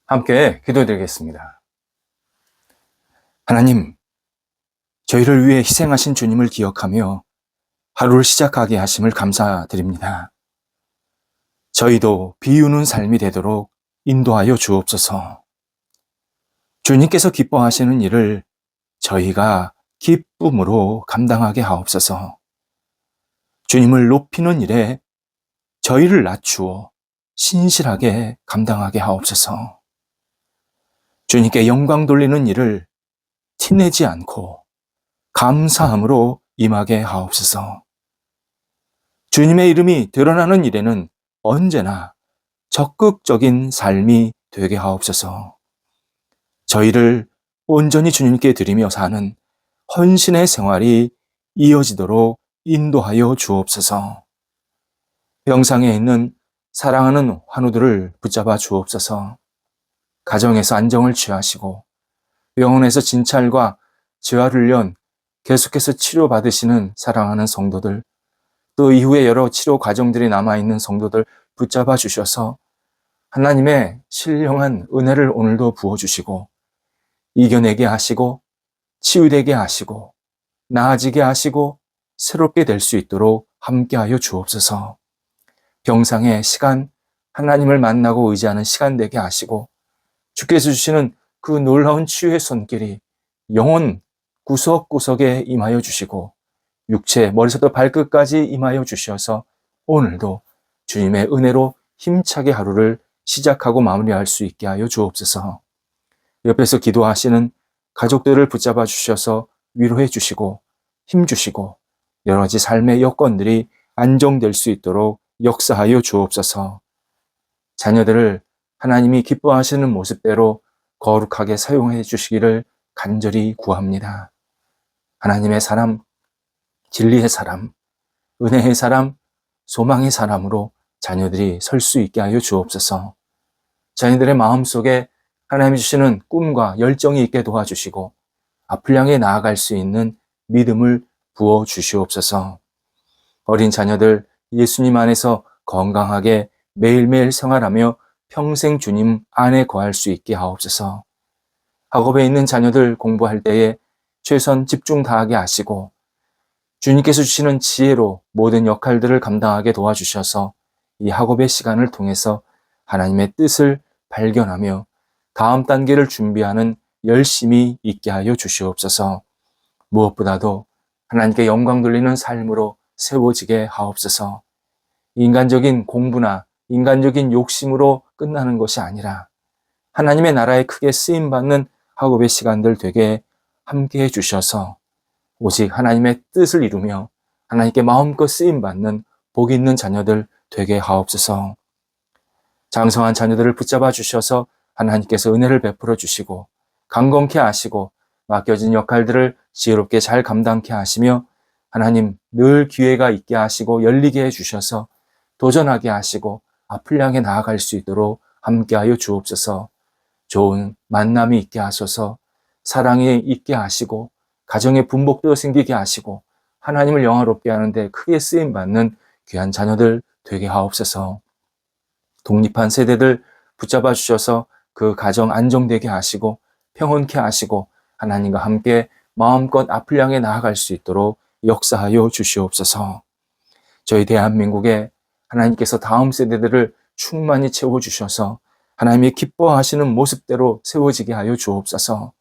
함께 기도드리겠습니다. 하나님, 저희를 위해 희생하신 주님을 기억하며 하루를 시작하게 하심을 감사드립니다. 저희도 비우는 삶이 되도록 인도하여 주옵소서. 주님께서 기뻐하시는 일을 저희가 기쁨으로 감당하게 하옵소서. 주님을 높이는 일에 저희를 낮추어 신실하게 감당하게 하옵소서. 주님께 영광 돌리는 일을 티내지 않고 감사함으로 임하게 하옵소서. 주님의 이름이 드러나는 일에는 언제나 적극적인 삶이 되게 하옵소서. 저희를 온전히 주님께 드리며 사는 헌신의 생활이 이어지도록 인도하여 주옵소서. 병상에 있는 사랑하는 환우들을 붙잡아 주옵소서. 가정에서 안정을 취하시고 병원에서 진찰과 재활훈련 계속해서 치료받으시는 사랑하는 성도들, 또 이후에 여러 치료 과정들이 남아있는 성도들 붙잡아 주셔서 하나님의 신령한 은혜를 오늘도 부어주시고 이겨내게 하시고 치유되게 하시고 나아지게 하시고 새롭게 될 수 있도록 함께하여 주옵소서. 병상의 시간, 하나님을 만나고 의지하는 시간 되게 하시고 주께서 주시는 그 놀라운 치유의 손길이 영혼 구석구석에 임하여 주시고 육체 머리부터 발끝까지 임하여 주셔서 오늘도 주님의 은혜로 힘차게 하루를 시작하고 마무리할 수 있게 하여 주옵소서. 옆에서 기도하시는 가족들을 붙잡아 주셔서 위로해 주시고 힘 주시고 여러 가지 삶의 여건들이 안정될 수 있도록 역사하여 주옵소서. 자녀들을 하나님이 기뻐하시는 모습대로 거룩하게 사용해 주시기를 간절히 구합니다. 하나님의 사람, 진리의 사람, 은혜의 사람, 소망의 사람으로 자녀들이 설 수 있게 하여 주옵소서. 자녀들의 마음속에 하나님이 주시는 꿈과 열정이 있게 도와주시고 앞을 향해 나아갈 수 있는 믿음을 부어 주시옵소서. 어린 자녀들 예수님 안에서 건강하게 매일매일 생활하며 평생 주님 안에 거할 수 있게 하옵소서. 학업에 있는 자녀들 공부할 때에 최선 집중 다하게 하시고 주님께서 주시는 지혜로 모든 역할들을 감당하게 도와주셔서 이 학업의 시간을 통해서 하나님의 뜻을 발견하며 다음 단계를 준비하는 열심이 있게 하여 주시옵소서. 무엇보다도 하나님께 영광 돌리는 삶으로 세워지게 하옵소서. 인간적인 공부나 인간적인 욕심으로 끝나는 것이 아니라 하나님의 나라에 크게 쓰임받는 학업의 시간들 되게 함께해 주셔서 오직 하나님의 뜻을 이루며 하나님께 마음껏 쓰임받는 복 있는 자녀들 되게 하옵소서. 장성한 자녀들을 붙잡아 주셔서 하나님께서 은혜를 베풀어 주시고 강건케 하시고 맡겨진 역할들을 지혜롭게 잘 감당케 하시며 하나님 늘 기회가 있게 하시고 열리게 해주셔서 도전하게 하시고 앞을 향해 나아갈 수 있도록 함께하여 주옵소서. 좋은 만남이 있게 하소서. 사랑이 있게 하시고 가정의 분복도 생기게 하시고 하나님을 영화롭게 하는데 크게 쓰임받는 귀한 자녀들 되게 하옵소서. 독립한 세대들 붙잡아 주셔서 그 가정 안정되게 하시고 평온케 하시고 하나님과 함께 마음껏 앞을 향해 나아갈 수 있도록 역사하여 주시옵소서. 저희 대한민국에 하나님께서 다음 세대들을 충만히 채워주셔서 하나님이 기뻐하시는 모습대로 세워지게 하여 주옵소서.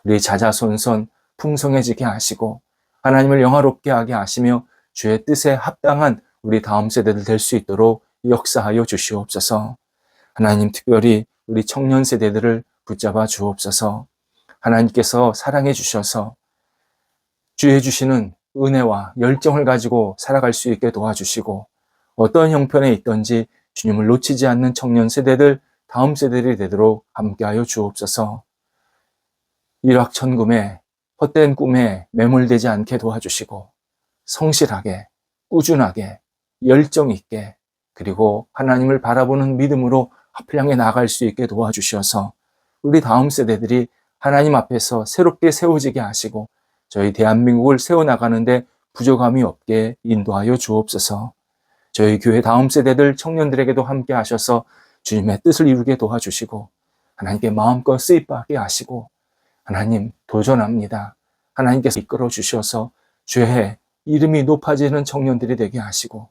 우리 자자손손 풍성해지게 하시고 하나님을 영화롭게 하게 하시며 주의 뜻에 합당한 우리 다음 세대들 될 수 있도록 역사하여 주시옵소서. 하나님 특별히 우리 청년 세대들을 붙잡아 주옵소서. 하나님께서 사랑해 주셔서 주의 주시는 은혜와 열정을 가지고 살아갈 수 있게 도와주시고 어떤 형편에 있든지 주님을 놓치지 않는 청년 세대들, 다음 세대들이 되도록 함께하여 주옵소서. 일확천금에 헛된 꿈에 매몰되지 않게 도와주시고 성실하게, 꾸준하게, 열정 있게 그리고 하나님을 바라보는 믿음으로 앞을 향해 나아갈 수 있게 도와주셔서 우리 다음 세대들이 하나님 앞에서 새롭게 세워지게 하시고 저희 대한민국을 세워나가는데 부족함이 없게 인도하여 주옵소서. 저희 교회 다음 세대들 청년들에게도 함께 하셔서 주님의 뜻을 이루게 도와주시고 하나님께 마음껏 쓰임받게 하시고, 하나님 도전합니다. 하나님께서 이끌어 주셔서 주의 이름이 높아지는 청년들이 되게 하시고,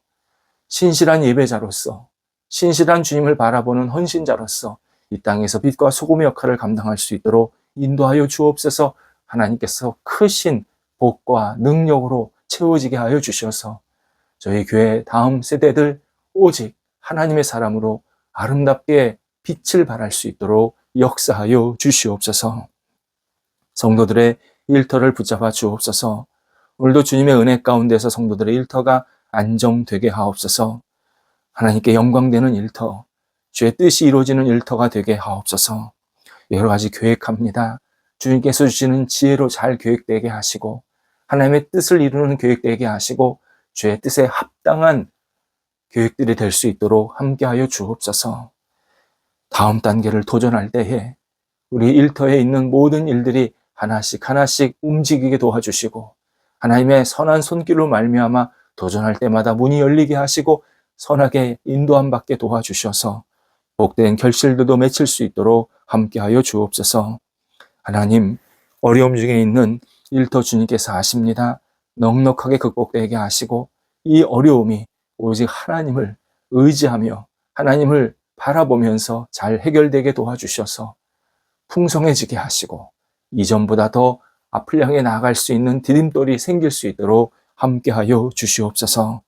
신실한 예배자로서, 신실한 주님을 바라보는 헌신자로서 이 땅에서 빛과 소금의 역할을 감당할 수 있도록 인도하여 주옵소서. 하나님께서 크신 복과 능력으로 채워지게 하여 주셔서 저희 교회 다음 세대들 오직 하나님의 사람으로 아름답게 빛을 발할 수 있도록 역사하여 주시옵소서. 성도들의 일터를 붙잡아 주옵소서. 오늘도 주님의 은혜 가운데서 성도들의 일터가 안정되게 하옵소서. 하나님께 영광되는 일터, 주의 뜻이 이루어지는 일터가 되게 하옵소서. 여러 가지 계획합니다. 주님께서 주시는 지혜로 잘 계획되게 하시고, 하나님의 뜻을 이루는 계획되게 하시고, 주의 뜻에 합당한 계획들이 될 수 있도록 함께하여 주옵소서. 다음 단계를 도전할 때에 우리 일터에 있는 모든 일들이 하나씩 하나씩 움직이게 도와주시고, 하나님의 선한 손길로 말미암아 도전할 때마다 문이 열리게 하시고 선하게 인도함 받게 도와주셔서 복된 결실들도 맺힐 수 있도록 함께하여 주옵소서. 하나님, 어려움 중에 있는 일터 주님께서 아십니다. 넉넉하게 극복되게 하시고 이 어려움이 오직 하나님을 의지하며 하나님을 바라보면서 잘 해결되게 도와주셔서 풍성해지게 하시고 이전보다 더 앞을 향해 나아갈 수 있는 디딤돌이 생길 수 있도록 함께하여 주시옵소서.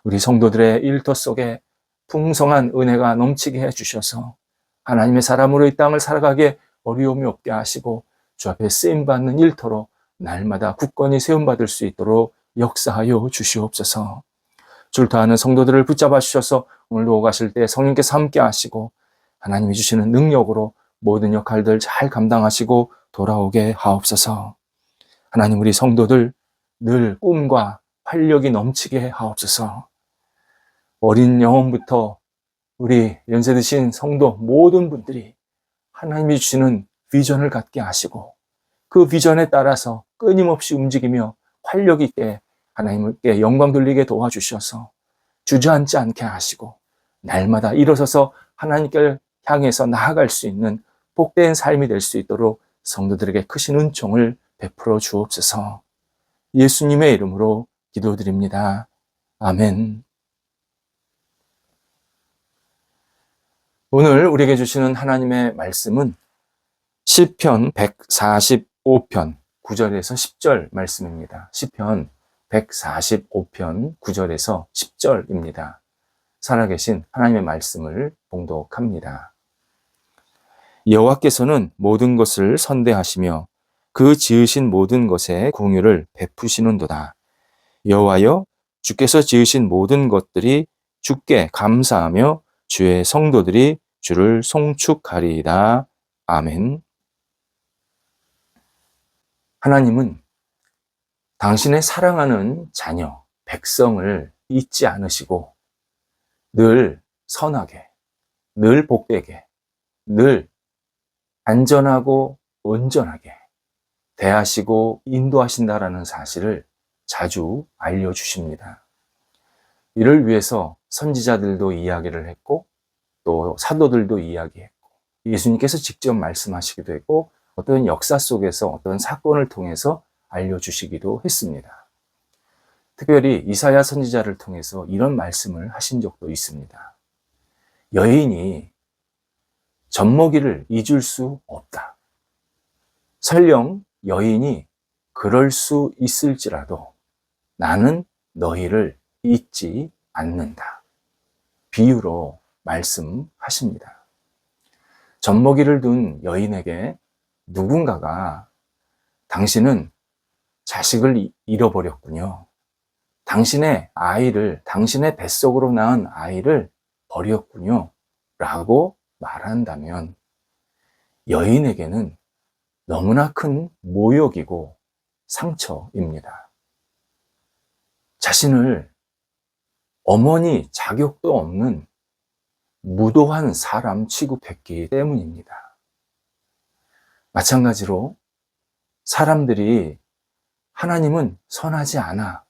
우리 성도들의 일터 속에 풍성한 은혜가 넘치게 해주셔서 하나님의 사람으로 이 땅을 살아가게 어려움이 없게 하시고 주 앞에 쓰임받는 일터로 날마다 굳건히 세움받을 수 있도록 역사하여 주시옵소서. 줄타하는 성도들을 붙잡아 주셔서 오늘도 오가실 때 성령께서 함께 하시고 하나님이 주시는 능력으로 모든 역할들 잘 감당하시고 돌아오게 하옵소서. 하나님, 우리 성도들 늘 꿈과 활력이 넘치게 하옵소서. 어린 영혼부터 우리 연세 드신 성도 모든 분들이 하나님이 주시는 비전을 갖게 하시고 그 비전에 따라서 끊임없이 움직이며 활력 있게 하나님께 영광 돌리게 도와주셔서 주저앉지 않게 하시고 날마다 일어서서 하나님께 향해서 나아갈 수 있는 복된 삶이 될 수 있도록 성도들에게 크신 은총을 베풀어 주옵소서. 예수님의 이름으로 기도드립니다. 아멘. 오늘 우리에게 주시는 하나님의 말씀은 시편 145편 9절에서 10절 말씀입니다. 시편 145편 9절에서 10절입니다. 살아계신 하나님의 말씀을 봉독합니다. 여호와께서는 모든 것을 선대하시며 그 지으신 모든 것에 공유를 베푸시는도다. 여호와여, 주께서 지으신 모든 것들이 주께 감사하며 주의 성도들이 주를 송축하리이다. 아멘. 하나님은 당신의 사랑하는 자녀, 백성을 잊지 않으시고 늘 선하게, 늘 복되게, 늘 안전하고 온전하게 대하시고 인도하신다라는 사실을 자주 알려주십니다. 이를 위해서 선지자들도 이야기를 했고 또 사도들도 이야기했고 예수님께서 직접 말씀하시기도 했고 어떤 역사 속에서 어떤 사건을 통해서 알려주시기도 했습니다. 특별히 이사야 선지자를 통해서 이런 말씀을 하신 적도 있습니다. 여인이 젖먹이를 잊을 수 없다. 설령 여인이 그럴 수 있을지라도 나는 너희를 잊지 않는다. 비유로 말씀하십니다. 젖먹이를 둔 여인에게 누군가가 당신은 자식을 잃어버렸군요. 당신의 아이를, 당신의 뱃속으로 낳은 아이를 버렸군요. 라고 말한다면 여인에게는 너무나 큰 모욕이고 상처입니다. 자신을 어머니 자격도 없는 무도한 사람 취급했기 때문입니다. 마찬가지로 사람들이 하나님은 선하지 않아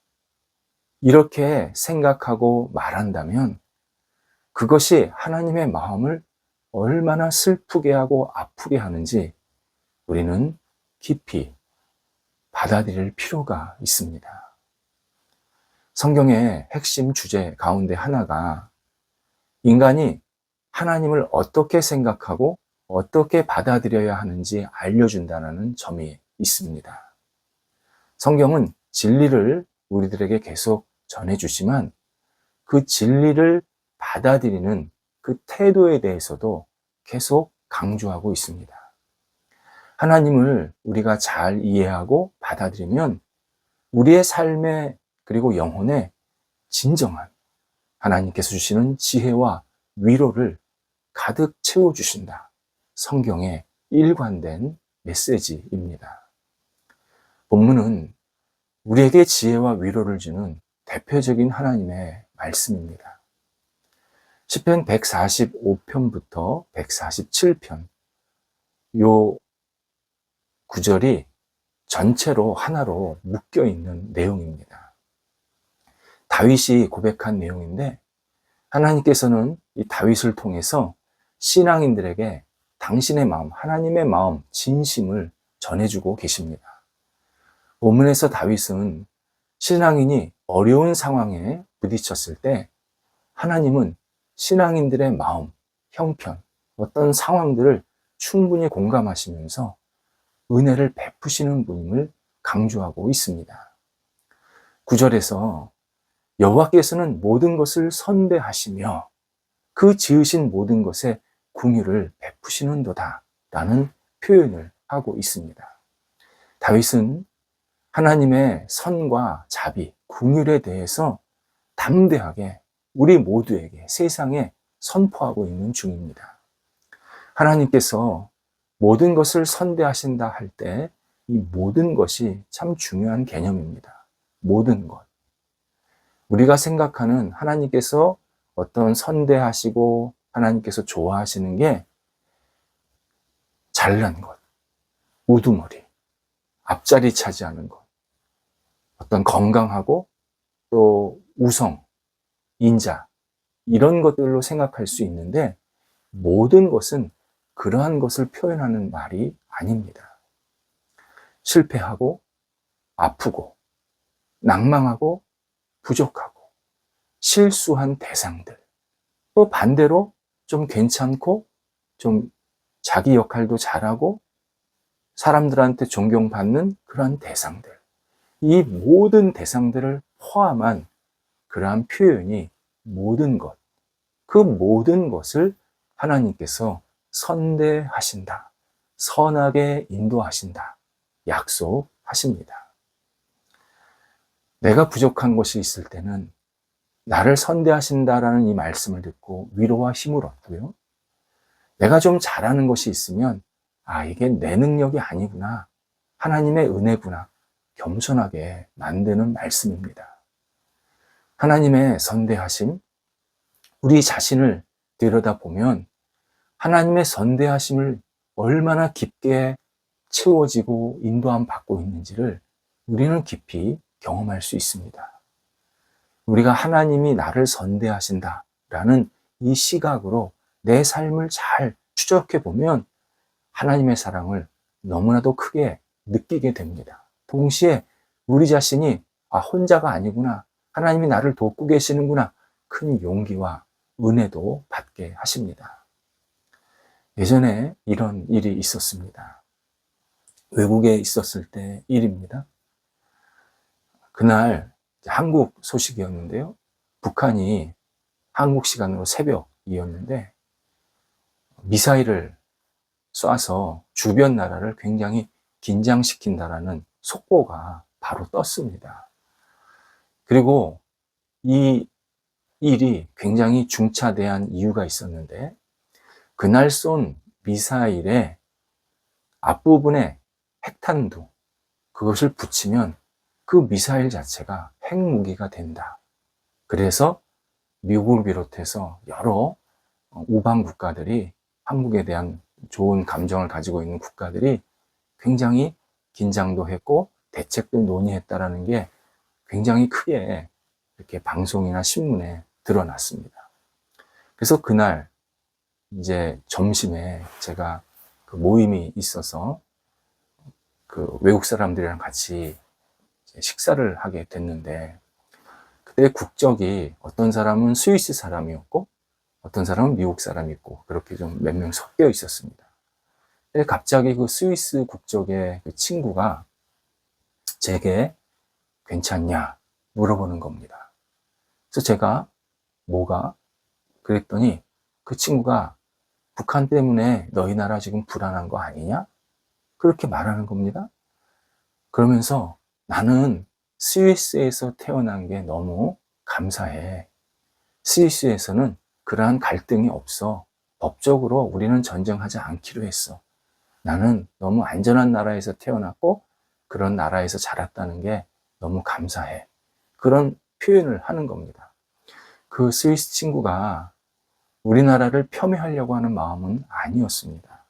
이렇게 생각하고 말한다면 그것이 하나님의 마음을 얼마나 슬프게 하고 아프게 하는지 우리는 깊이 받아들일 필요가 있습니다. 성경의 핵심 주제 가운데 하나가 인간이 하나님을 어떻게 생각하고 어떻게 받아들여야 하는지 알려준다는 점이 있습니다. 성경은 진리를 우리들에게 계속 전해주지만 그 진리를 받아들이는 그 태도에 대해서도 계속 강조하고 있습니다. 하나님을 우리가 잘 이해하고 받아들이면 우리의 삶에 그리고 영혼에 진정한 하나님께서 주시는 지혜와 위로를 가득 채워주신다. 성경의 일관된 메시지입니다. 본문은 우리에게 지혜와 위로를 주는 대표적인 하나님의 말씀입니다. 시편 145편부터 147편 요 구절이 전체로 하나로 묶여 있는 내용입니다. 다윗이 고백한 내용인데 하나님께서는 이 다윗을 통해서 신앙인들에게 당신의 마음, 하나님의 마음, 진심을 전해주고 계십니다. 본문에서 다윗은 신앙인이 어려운 상황에 부딪혔을 때 하나님은 신앙인들의 마음, 형편, 어떤 상황들을 충분히 공감하시면서 은혜를 베푸시는 분임을 강조하고 있습니다. 9절에서 여호와께서는 모든 것을 선대하시며 그 지으신 모든 것에 긍휼을 베푸시는도다 라는 표현을 하고 있습니다. 다윗은 하나님의 선과 자비, 긍휼에 대해서 담대하게 우리 모두에게 세상에 선포하고 있는 중입니다. 하나님께서 모든 것을 선대하신다 할 때 이 모든 것이 참 중요한 개념입니다. 모든 것. 우리가 생각하는 하나님께서 어떤 선대하시고 하나님께서 좋아하시는 게 잘난 것, 우두머리, 앞자리 차지하는 것, 어떤 건강하고 또 우성, 인자 이런 것들로 생각할 수 있는데 모든 것은 그러한 것을 표현하는 말이 아닙니다. 실패하고 아프고 낭망하고 부족하고 실수한 대상들, 또 반대로 좀 괜찮고 좀 자기 역할도 잘하고 사람들한테 존경받는 그러한 대상들, 이 모든 대상들을 포함한 그러한 표현이 모든 것, 그 모든 것을 하나님께서 선대하신다, 선하게 인도하신다, 약속하십니다. 내가 부족한 것이 있을 때는 나를 선대하신다라는 이 말씀을 듣고 위로와 힘을 얻고요. 내가 좀 잘하는 것이 있으면 이게 내 능력이 아니구나, 하나님의 은혜구나, 겸손하게 만드는 말씀입니다. 하나님의 선대하심, 우리 자신을 들여다보면 하나님의 선대하심을 얼마나 깊게 채워지고 인도함 받고 있는지를 우리는 깊이 경험할 수 있습니다. 우리가 하나님이 나를 선대하신다라는 이 시각으로 내 삶을 잘 추적해 보면 하나님의 사랑을 너무나도 크게 느끼게 됩니다. 동시에 우리 자신이 혼자가 아니구나, 하나님이 나를 돕고 계시는구나, 큰 용기와 은혜도 받게 하십니다. 예전에 이런 일이 있었습니다. 외국에 있었을 때 일입니다. 그날 한국 소식이었는데요. 북한이 한국 시간으로 새벽이었는데 미사일을 쏴서 주변 나라를 굉장히 긴장시킨다라는 속보가 바로 떴습니다. 그리고 이 일이 굉장히 중차대한 이유가 있었는데 그날 쏜 미사일의 앞부분에 핵탄두, 그것을 붙이면 그 미사일 자체가 핵무기가 된다. 그래서 미국을 비롯해서 여러 우방 국가들이, 한국에 대한 좋은 감정을 가지고 있는 국가들이 굉장히 긴장도 했고 대책도 논의했다라는 게 굉장히 크게 이렇게 방송이나 신문에 드러났습니다. 그래서 그날 이제 점심에 제가 그 모임이 있어서 그 외국 사람들이랑 같이 식사를 하게 됐는데, 그때 국적이 어떤 사람은 스위스 사람이었고 어떤 사람은 미국 사람이었고 그렇게 좀 몇 명 섞여 있었습니다. 근데 갑자기 그 스위스 국적의 그 친구가 제게 괜찮냐 물어보는 겁니다. 그래서 제가 뭐가? 그랬더니 그 친구가 북한 때문에 너희 나라 지금 불안한 거 아니냐? 그렇게 말하는 겁니다. 그러면서 나는 스위스에서 태어난 게 너무 감사해. 스위스에서는 그러한 갈등이 없어. 법적으로 우리는 전쟁하지 않기로 했어. 나는 너무 안전한 나라에서 태어났고 그런 나라에서 자랐다는 게 너무 감사해. 그런 표현을 하는 겁니다. 그 스위스 친구가 우리나라를 폄훼하려고 하는 마음은 아니었습니다.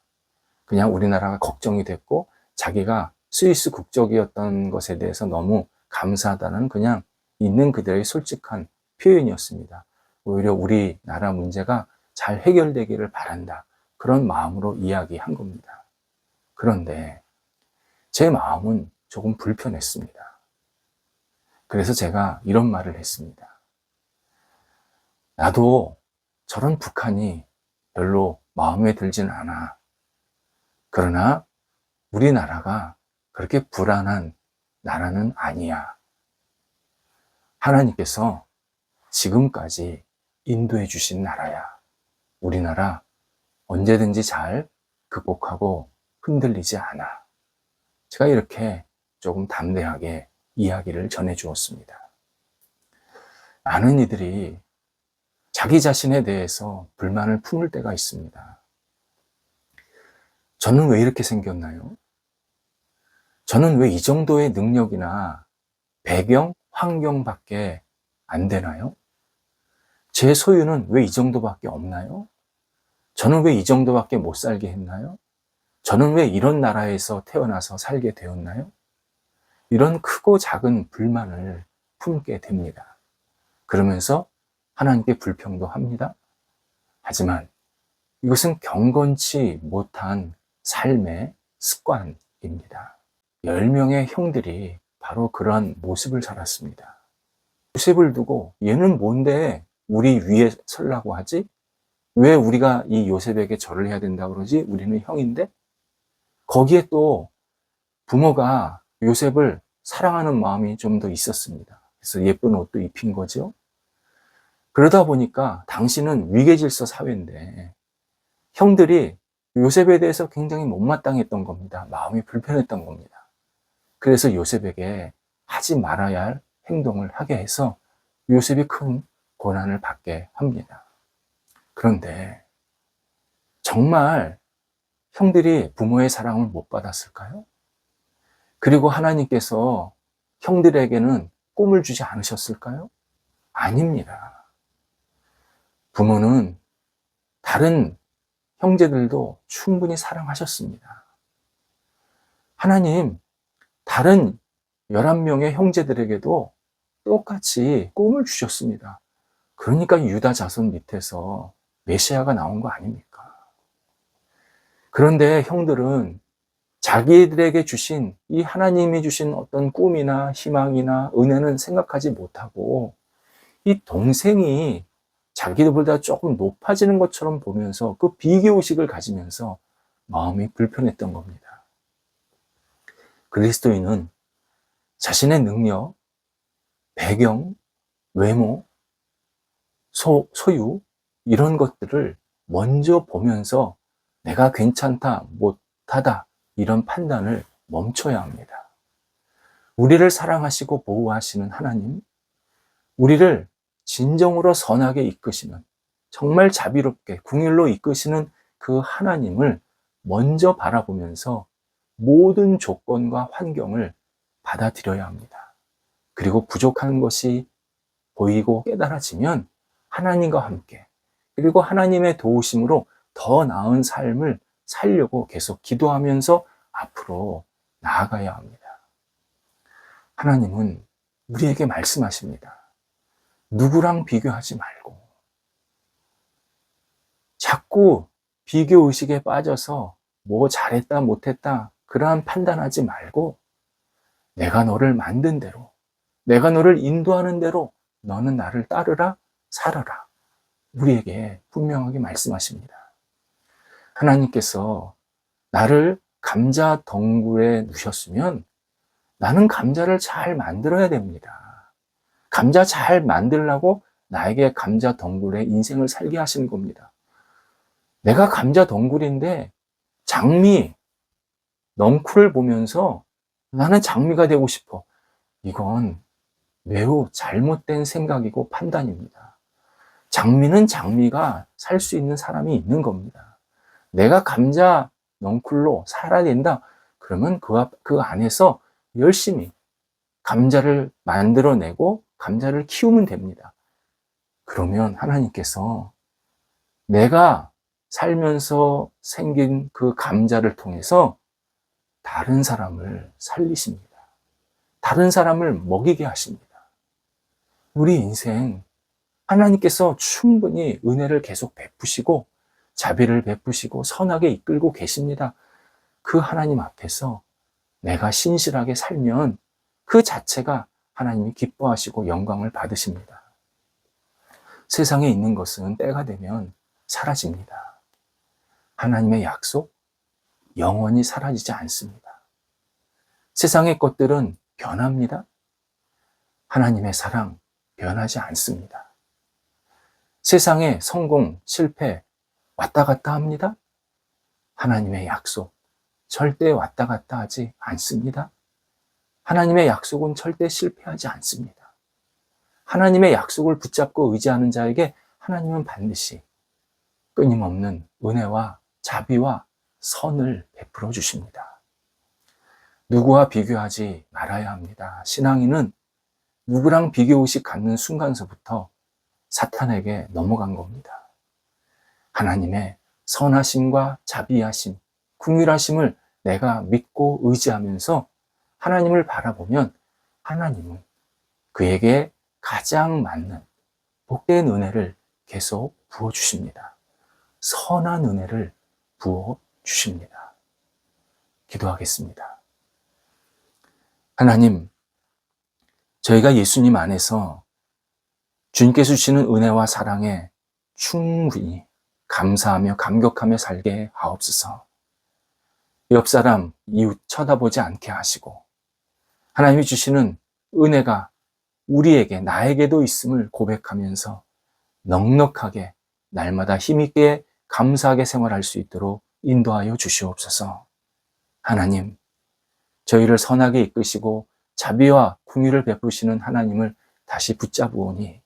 그냥 우리나라가 걱정이 됐고 자기가 스위스 국적이었던 것에 대해서 너무 감사하다는 그냥 있는 그대로의 솔직한 표현이었습니다. 오히려 우리나라 문제가 잘 해결되기를 바란다. 그런 마음으로 이야기한 겁니다. 그런데 제 마음은 조금 불편했습니다. 그래서 제가 이런 말을 했습니다. 나도 저런 북한이 별로 마음에 들진 않아. 그러나 우리나라가 그렇게 불안한 나라는 아니야. 하나님께서 지금까지 인도해 주신 나라야. 우리나라 언제든지 잘 극복하고 흔들리지 않아. 제가 이렇게 조금 담대하게 이야기를 전해 주었습니다. 많은 이들이 자기 자신에 대해서 불만을 품을 때가 있습니다. 저는 왜 이렇게 생겼나요? 저는 왜 이 정도의 능력이나 배경, 환경밖에 안 되나요? 제 소유는 왜 이 정도밖에 없나요? 저는 왜 이 정도밖에 못 살게 했나요? 저는 왜 이런 나라에서 태어나서 살게 되었나요? 이런 크고 작은 불만을 품게 됩니다. 그러면서 하나님께 불평도 합니다. 하지만 이것은 경건치 못한 삶의 습관입니다. 10명의 형들이 바로 그러한 모습을 살았습니다. 요셉을 두고 얘는 뭔데 우리 위에 서려고 하지? 왜 우리가 이 요셉에게 절을 해야 된다고 그러지? 우리는 형인데? 거기에 또 부모가 요셉을 사랑하는 마음이 좀 더 있었습니다. 그래서 예쁜 옷도 입힌 거죠. 그러다 보니까 당신은 위계질서 사회인데 형들이 요셉에 대해서 굉장히 못마땅했던 겁니다. 마음이 불편했던 겁니다. 그래서 요셉에게 하지 말아야 할 행동을 하게 해서 요셉이 큰 고난을 받게 합니다. 그런데 정말 형들이 부모의 사랑을 못 받았을까요? 그리고 하나님께서 형들에게는 꿈을 주지 않으셨을까요? 아닙니다. 부모는 다른 형제들도 충분히 사랑하셨습니다. 하나님, 다른 11명의 형제들에게도 똑같이 꿈을 주셨습니다. 그러니까 유다 자손 밑에서 메시아가 나온 거 아닙니까? 그런데 형들은 자기들에게 주신 이 하나님이 주신 어떤 꿈이나 희망이나 은혜는 생각하지 못하고 이 동생이 자기들보다 조금 높아지는 것처럼 보면서 그 비교의식을 가지면서 마음이 불편했던 겁니다. 그리스도인은 자신의 능력, 배경, 외모, 소유 이런 것들을 먼저 보면서 내가 괜찮다, 못하다 이런 판단을 멈춰야 합니다. 우리를 사랑하시고 보호하시는 하나님, 우리를 진정으로 선하게 이끄시는 정말 자비롭게 궁일로 이끄시는 그 하나님을 먼저 바라보면서 모든 조건과 환경을 받아들여야 합니다. 그리고 부족한 것이 보이고 깨달아지면 하나님과 함께 그리고 하나님의 도우심으로 더 나은 삶을 살려고 계속 기도하면서 앞으로 나아가야 합니다. 하나님은 우리에게 말씀하십니다. 누구랑 비교하지 말고 자꾸 비교의식에 빠져서 뭐 잘했다 못했다 그러한 판단하지 말고 내가 너를 만든 대로, 내가 너를 인도하는 대로 너는 나를 따르라, 살아라. 우리에게 분명하게 말씀하십니다. 하나님께서 나를 감자 덩굴에 누셨으면 나는 감자를 잘 만들어야 됩니다. 감자 잘 만들려고 나에게 감자 덩굴에 인생을 살게 하시는 겁니다. 내가 감자 덩굴인데 장미, 넝쿨을 보면서 나는 장미가 되고 싶어. 이건 매우 잘못된 생각이고 판단입니다. 장미는 장미가 살 수 있는 사람이 있는 겁니다. 내가 감자 넝쿨로 살아야 된다. 그러면 그 안에서 열심히 감자를 만들어내고 감자를 키우면 됩니다. 그러면 하나님께서 내가 살면서 생긴 그 감자를 통해서 다른 사람을 살리십니다. 다른 사람을 먹이게 하십니다. 우리 인생 하나님께서 충분히 은혜를 계속 베푸시고 자비를 베푸시고 선하게 이끌고 계십니다. 그 하나님 앞에서 내가 신실하게 살면 그 자체가 하나님이 기뻐하시고 영광을 받으십니다. 세상에 있는 것은 때가 되면 사라집니다. 하나님의 약속 영원히 사라지지 않습니다. 세상의 것들은 변합니다. 하나님의 사랑 변하지 않습니다. 세상의 성공, 실패 왔다 갔다 합니다. 하나님의 약속 절대 왔다 갔다 하지 않습니다. 하나님의 약속은 절대 실패하지 않습니다. 하나님의 약속을 붙잡고 의지하는 자에게 하나님은 반드시 끊임없는 은혜와 자비와 선을 베풀어 주십니다. 누구와 비교하지 말아야 합니다. 신앙인은 누구랑 비교의식 갖는 순간서부터 사탄에게 넘어간 겁니다. 하나님의 선하심과 자비하심, 긍휼하심을 내가 믿고 의지하면서 하나님을 바라보면 하나님은 그에게 가장 맞는 복된 은혜를 계속 부어주십니다. 선한 은혜를 부어주십니다. 기도하겠습니다. 하나님, 저희가 예수님 안에서 주님께서 주시는 은혜와 사랑에 충분히 감사하며 감격하며 살게 하옵소서. 옆 사람, 이웃 쳐다보지 않게 하시고 하나님이 주시는 은혜가 우리에게, 나에게도 있음을 고백하면서 넉넉하게 날마다 힘있게 감사하게 생활할 수 있도록 인도하여 주시옵소서. 하나님, 저희를 선하게 이끄시고 자비와 긍휼을 베푸시는 하나님을 다시 붙잡으오니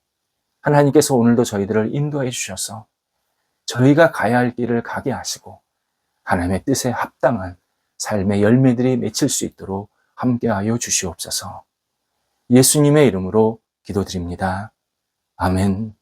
하나님께서 오늘도 저희들을 인도해 주셔서 저희가 가야 할 길을 가게 하시고 하나님의 뜻에 합당한 삶의 열매들이 맺힐 수 있도록 함께하여 주시옵소서. 예수님의 이름으로 기도드립니다. 아멘.